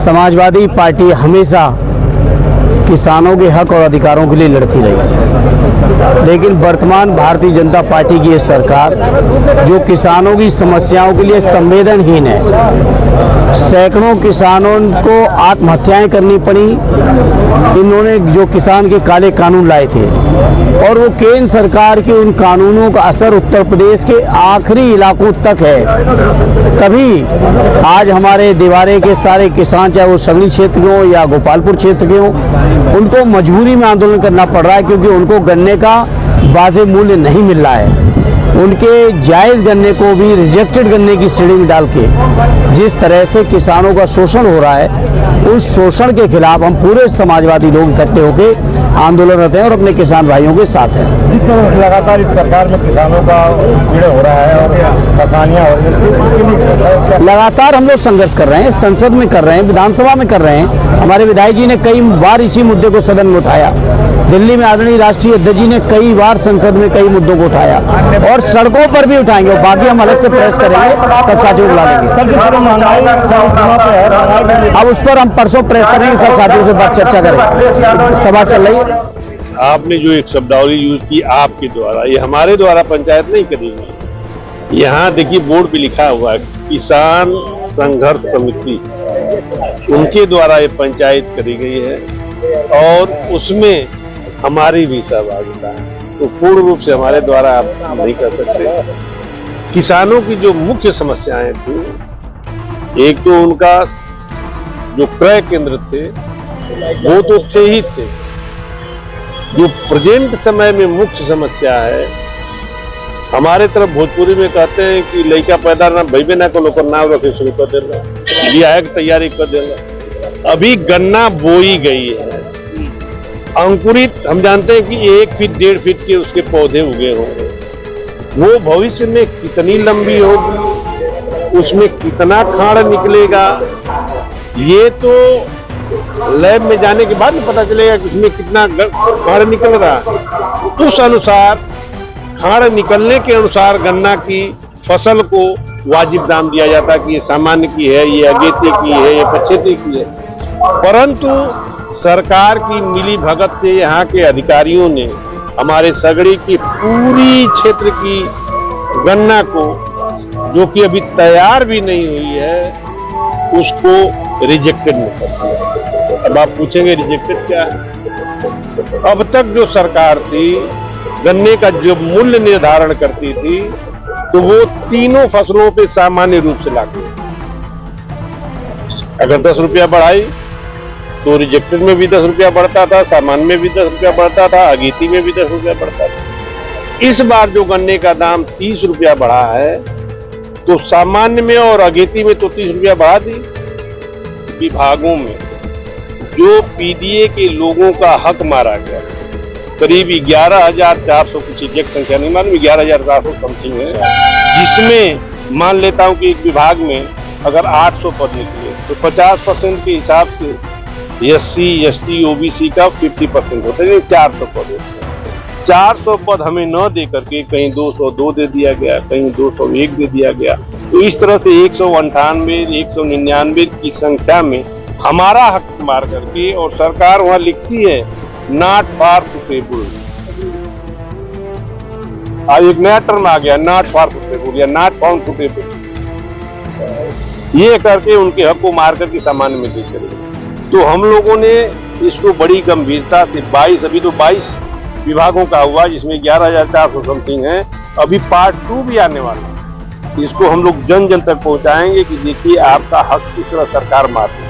Samajwadi party हमेशा किसानों के हक और अधिकारों के लिए लड़ती रही, लेकिन वर्तमान भारतीय जनता पार्टी की ये सरकार जो किसानों की समस्याओं के लिए संवेदनहीन है। सैकड़ों किसानों को आत्महत्याएं करनी पड़ी। इन्होंने जो किसान के काले कानून लाए थे और वो केंद्र सरकार के उन कानूनों का असर उत्तर प्रदेश के आखिरी इलाकों तक है। तभी आज हमारे देवारे के सारे किसान, चाहे वो संगली क्षेत्र के हों या गोपालपुर क्षेत्र के हों, उनको मजबूरी में आंदोलन करना पड़ रहा है, क्योंकि उनको गन्ने का वाजिब मूल्य नहीं मिल रहा है। उनके जायज़ गन्ने को भी रिजेक्टेड गन्ने की श्रेणी में डाल के जिस तरह से किसानों का शोषण हो रहा है, उस शोषण के खिलाफ हम पूरे समाजवादी लोग इकट्ठे होकर आंदोलनरत हैं और अपने किसान भाइयों के साथ हैं। जिस तरह लगातार इस सरकार में किसानों का पीड़े हो रहा है और परेशानियां हो रही हैं, लगातार हम लोग संघर्ष कर रहे हैं, संसद में कर रहे हैं, विधानसभा में कर रहे हैं। हमारे विधायक जी ने कई बार इसी मुद्दे को सदन में उठाया। दिल्ली में आदरणीय राष्ट्रीय अध्यक्ष जी ने कई बार संसद में कई मुद्दों को उठाया और सड़कों पर भी उठाएंगे। और बाकी हम अलग से प्रेस करेंगे, सब साथियों को बुला लेंगे। अब उस पर हम परसों प्रेस करेंगे, सब साथियों से बात चर्चा करेंगे। सभा चल रही है। आपने जो एक शब्दावली यूज की आपके द्वारा, ये हमारे द्वारा पंचायत नहीं करी हुई। यहाँ देखिए बोर्ड पे लिखा हुआ है किसान संघर्ष समिति, उनके द्वारा ये पंचायत करी गई है और उसमें हमारी भी सहभागिता है। तो पूर्ण रूप से हमारे द्वारा आप नहीं कर सकते। किसानों की जो मुख्य समस्याएं थी, एक तो उनका जो क्रय केंद्र थे वो तो थे ही थे। जो प्रेजेंट समय में मुख्य समस्या है, हमारे तरफ भोजपुरी में कहते हैं कि लड़का पैदा ना भैबे ना को लोग नाम रखे शुरू कर देना, बियाह की तैयारी कर देना। अभी गन्ना बोई गई है, अंकुरित हम जानते हैं कि 1 फीट 1.5 फीट के उसके पौधे उगे होंगे। वो भविष्य में कितनी लंबी होगी, उसमें कितना खाड़ निकलेगा, ये तो लैब में जाने के बाद पता चलेगा कि उसमें कितना खाड़ निकल रहा। उस अनुसार खाड़ निकलने के अनुसार गन्ना की फसल को वाजिब दाम दिया जाता है कि ये सामान्य की है, ये अगेती की है, ये पछेती की है। परंतु सरकार की मिली भगत से यहाँ के अधिकारियों ने हमारे सगड़ी की पूरी क्षेत्र की गन्ना को, जो कि अभी तैयार भी नहीं हुई है, उसको रिजेक्टेड में कर दिया। अब आप पूछेंगे रिजेक्टेड क्या है? अब तक जो सरकार थी गन्ने का जो मूल्य निर्धारण करती थी, तो वो तीनों फसलों पे सामान्य रूप से लागू। अगर 10 रुपया बढ़ाई तो रिजेक्टेड में भी 10 रुपया बढ़ता था, सामान्य में भी 10 रुपया बढ़ता था, अगेती में भी 10 रुपया बढ़ता था। इस बार जो गन्ने का दाम 30 रुपया बढ़ा है, तो सामान्य में और अगेती में तो 30 रुपया बढ़ा दी। विभागों में जो पीडीए के लोगों का हक मारा गया, करीब 11,400, कुछ एग्जैक्ट संख्या नहीं मालूम, 11,400 समथिंग है, जिसमें मान लेता हूं कि एक विभाग में अगर 800 पद निकले तो 50% के हिसाब से SC, ST, OBC का 50% होता है, 400 पद होते हैं। 400 पद हमें न दे करके कहीं 202 दे दिया गया, कहीं 201 दे दिया गया। तो इस तरह से 198, 199 की संख्या में हमारा हक मार करके, और सरकार वहां लिखती है नॉट फॉर सुटेबल। आज एक नया टर्म आ गया, नॉट फॉर सुटेबल या नॉट फाउंड सुटेबल, ये करके उनके हक को मार करके सामान्य में दे चले। तो हम लोगों ने इसको बड़ी गंभीरता से 22 विभागों का हुआ, जिसमें 11,400 समथिंग है। अभी पार्ट 2 भी आने वाला है। इसको हम लोग जन जन तक पहुंचाएंगे कि देखिए आपका हक किस तरह सरकार मारती है।